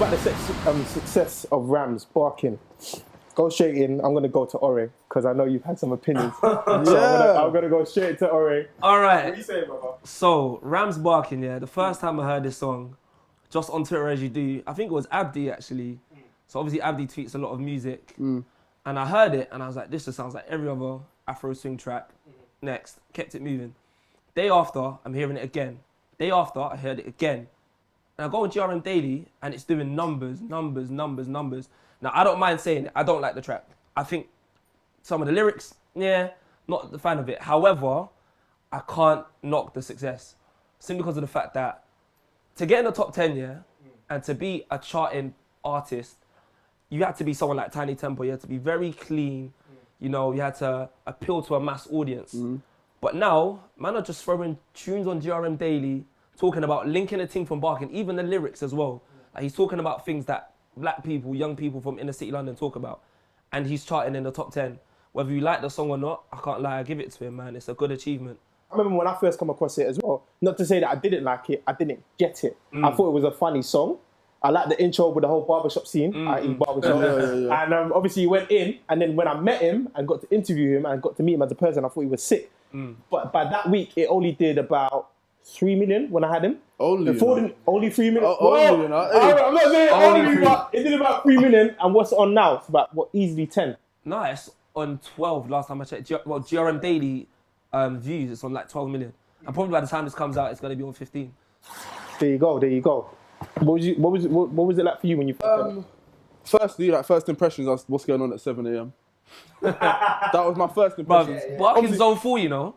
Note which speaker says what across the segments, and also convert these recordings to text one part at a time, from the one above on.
Speaker 1: about the success of Ramz, Barkin. Go straight in. I'm going to go to Ore because I know you've had some opinions. So I'm going to go straight to Ore.
Speaker 2: All right.
Speaker 1: What are you saying, brother?
Speaker 2: So, Ramz Barkin, yeah, the first time I heard this song, just on Twitter as you do, I think it was Abdi actually. So obviously Abdi tweets a lot of music. And I heard it and I was like, this just sounds like every other Afro swing track. Next, kept it moving. Day after, I'm hearing it again. Day after, I heard it again. And I go on GRM Daily and it's doing numbers. Now, I don't mind saying it, I don't like the track. I think some of the lyrics, yeah, not the fan of it. However, I can't knock the success. Simply because of the fact that to get in the top 10, yeah, and to be a charting artist, you had to be someone like Tiny Temple, you had to be very clean, you know, you had to appeal to a mass audience. But now, man are just throwing tunes on GRM Daily, talking about linking a thing from Barkin, even the lyrics as well. Like he's talking about things that black people, young people from inner city London talk about. And he's charting in the top 10. Whether you like the song or not, I can't lie, I give it to him, man. It's a good achievement.
Speaker 1: I remember when I first come across it as well, not to say that I didn't like it, I didn't get it. I thought it was a funny song. I liked the intro with the whole barbershop scene, i.e. barbershop. And obviously he went in, and then when I met him and got to interview him and got to meet him as a person, I thought he was sick. But by that week, it only did about 3 million when I had him.
Speaker 3: Only
Speaker 1: 3 million.
Speaker 3: Only, you know.
Speaker 1: I'm not saying only, but it did about 3 million. And what's it on now? It's about, easily 10.
Speaker 2: No, it's on 12 last time I checked. GRM Daily views, it's on like 12 million. And probably by the time this comes out, it's going to be on 15.
Speaker 1: There you go. What was it like for you when you
Speaker 3: Firstly, first impressions of what's going on at 7 a.m. That was my first impression.
Speaker 2: Barkin's zone 4, you know.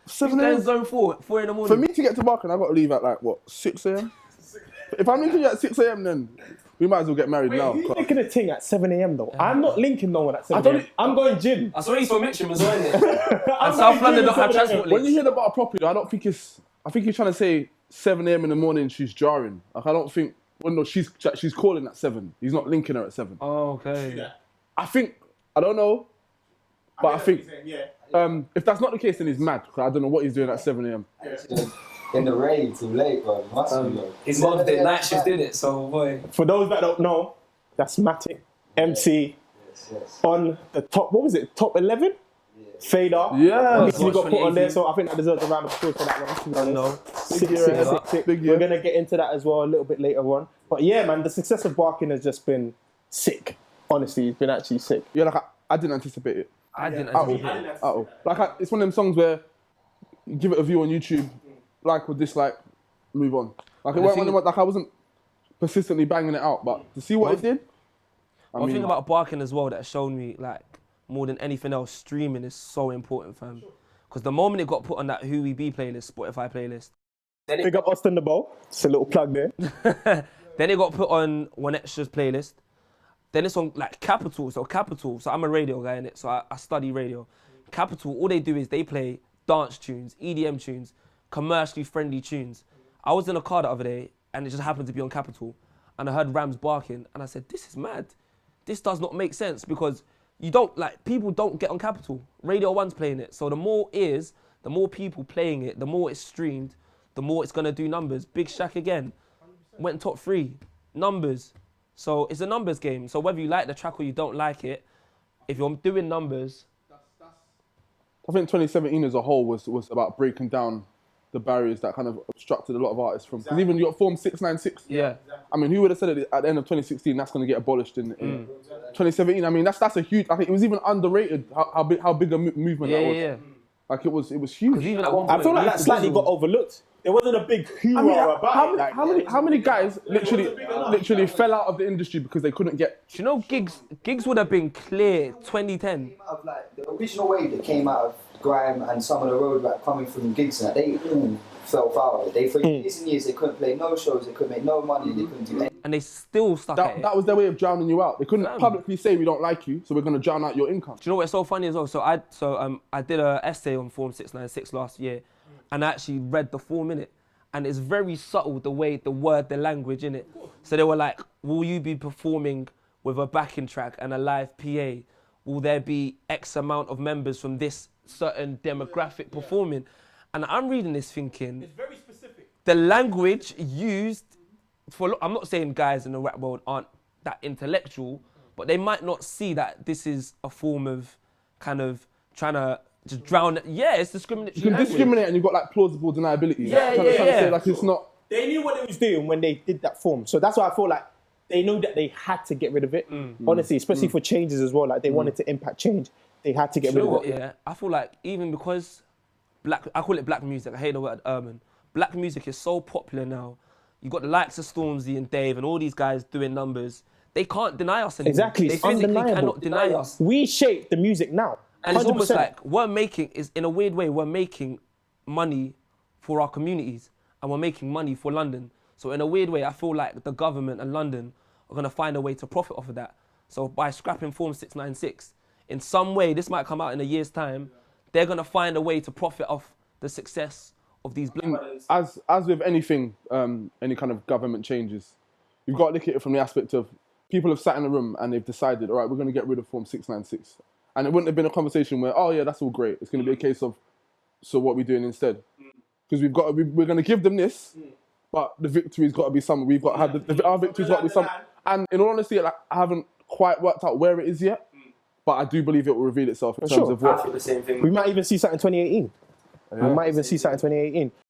Speaker 3: 7 a.m.
Speaker 2: Zone 4 in the morning.
Speaker 3: For me to get to Barkin, I got to leave at 6 a.m. If I'm linking you at 6 a.m, then we might as well get married now.
Speaker 1: Who's linking a thing at 7 a.m. though? I'm not linking no one at 7 a.m. I'm going gym.
Speaker 2: I saw he's from Mitcham as well, isn't it? And South London don't have transport links.
Speaker 3: When you hear the bar properly, I think he's trying to say 7 a.m. in the morning she's jarring. Like I don't think, well no, she's calling at 7. He's not linking her at 7.
Speaker 2: Oh, okay.
Speaker 3: I don't know, but I think if that's not the case, then he's mad. Cause I don't know what he's doing at 7 a.m.
Speaker 4: In the rain too late, bro. Must be though.
Speaker 2: His mom did night shift, did it? So boy.
Speaker 1: For those that don't know, that's Matic, MC, on the top. What was it? Top 11. Fader.
Speaker 3: Yeah.
Speaker 1: He got put on there, so I think that deserves a round of applause for that one.
Speaker 2: No.
Speaker 1: Sick.
Speaker 3: Big year.
Speaker 1: We're gonna get into that as well a little bit later on. But yeah, man, the success of Barkin has just been sick. Honestly, it's been actually sick.
Speaker 3: Yeah, I didn't anticipate it.
Speaker 2: I didn't
Speaker 3: anticipate it. It's one of them songs where you give it a view on YouTube, like or dislike, move on. Like it weren't one I wasn't persistently banging it out, but to see what it did.
Speaker 2: One thing about Barkin as well that showed me, like, more than anything else, streaming is so important, fam. Because the moment it got put on that Who We Be playlist, Spotify playlist.
Speaker 1: Big up Austin the Bowl. It's a little plug there.
Speaker 2: Then it got put on One Extra's playlist. Then it's on like Capital. So I'm a radio guy in it, so I study radio. Capital, all they do is they play dance tunes, EDM tunes, commercially friendly tunes. I was in a car the other day and it just happened to be on Capital and I heard Ramz Barkin and I said, this is mad. This does not make sense because people don't get on Capital. Radio 1's playing it. So the more ears, the more people playing it, the more it's streamed, the more it's gonna do numbers. Big Shaq again, went top 3, numbers. So it's a numbers game. So whether you like the track or you don't like it, if you're doing numbers.
Speaker 3: I think 2017 as a whole was about breaking down the barriers that kind of obstructed a lot of artists from. Because even you got Form 696.
Speaker 2: Yeah.
Speaker 3: I mean, who would have said at the end of 2016 that's going to get abolished in 2017? I mean, that's a huge. I think it was even underrated how big a movement that was. Yeah. Like it was huge.
Speaker 2: Even at one point,
Speaker 1: I feel like that slightly got overlooked. There wasn't a big hoorah about it.
Speaker 3: How many guys literally fell out of the industry because they couldn't get?
Speaker 2: Do you know gigs would have been clear 2010.
Speaker 4: Of like the original wave that came out of grime and some of the road rap coming from gigs and that, they all fell foul of it. They for years and years they couldn't play no shows, they couldn't make no money, they couldn't do anything.
Speaker 2: And they still stuck at it.
Speaker 3: That was their way of drowning you out. They couldn't publicly say we don't like you, so we're going to drown out your income.
Speaker 2: Do you know what's so funny as well? So I did an essay on Form 696 last year, and I actually read the 4-minute, and it's very subtle the way the language in it. So they were like, will you be performing with a backing track and a live PA? Will there be X amount of members from this certain demographic performing? And I'm reading this thinking, it's very specific. The language used I'm not saying guys in the rap world aren't that intellectual, but they might not see that this is a form of kind of trying to just drown it. Yeah, it's discriminatory.
Speaker 3: You can discriminate and you've got like plausible deniability.
Speaker 2: Yeah.
Speaker 3: Trying to say like it's not.
Speaker 1: They knew what they was doing when they did that form. So that's why I feel like they knew that they had to get rid of it. Honestly, especially for changes as well. Like they wanted to impact change. They had to get rid of it.
Speaker 2: Yeah, I feel like even because I call it black music. I hate the word urban. Black music is so popular now. You got the likes of Stormzy and Dave and all these guys doing numbers. They can't deny us anymore.
Speaker 1: Exactly,
Speaker 2: They
Speaker 1: it's
Speaker 2: physically
Speaker 1: undeniable.
Speaker 2: cannot deny us.
Speaker 1: We shape the music now.
Speaker 2: And it's almost
Speaker 1: 100%.
Speaker 2: like in a weird way, we're making money for our communities and we're making money for London. So in a weird way, I feel like the government and London are going to find a way to profit off of that. So by scrapping Form 696, in some way, this might come out in a year's time, they're going to find a way to profit off the success of these black brothers.
Speaker 3: As with anything, any kind of government changes, you've got to look at it from the aspect of people have sat in a room and they've decided, all right, we're going to get rid of Form 696. And it wouldn't have been a conversation where, oh yeah, that's all great. It's going to be a case of, so what are we doing instead? Because we're going to give them this, but the victory's got to be somewhere. We've got to have our victory's got to be something. And in all honesty, like, I haven't quite worked out where it is yet, but I do believe it will reveal itself in terms of what.
Speaker 1: We might even see something in 2018. We might even see something in 2018.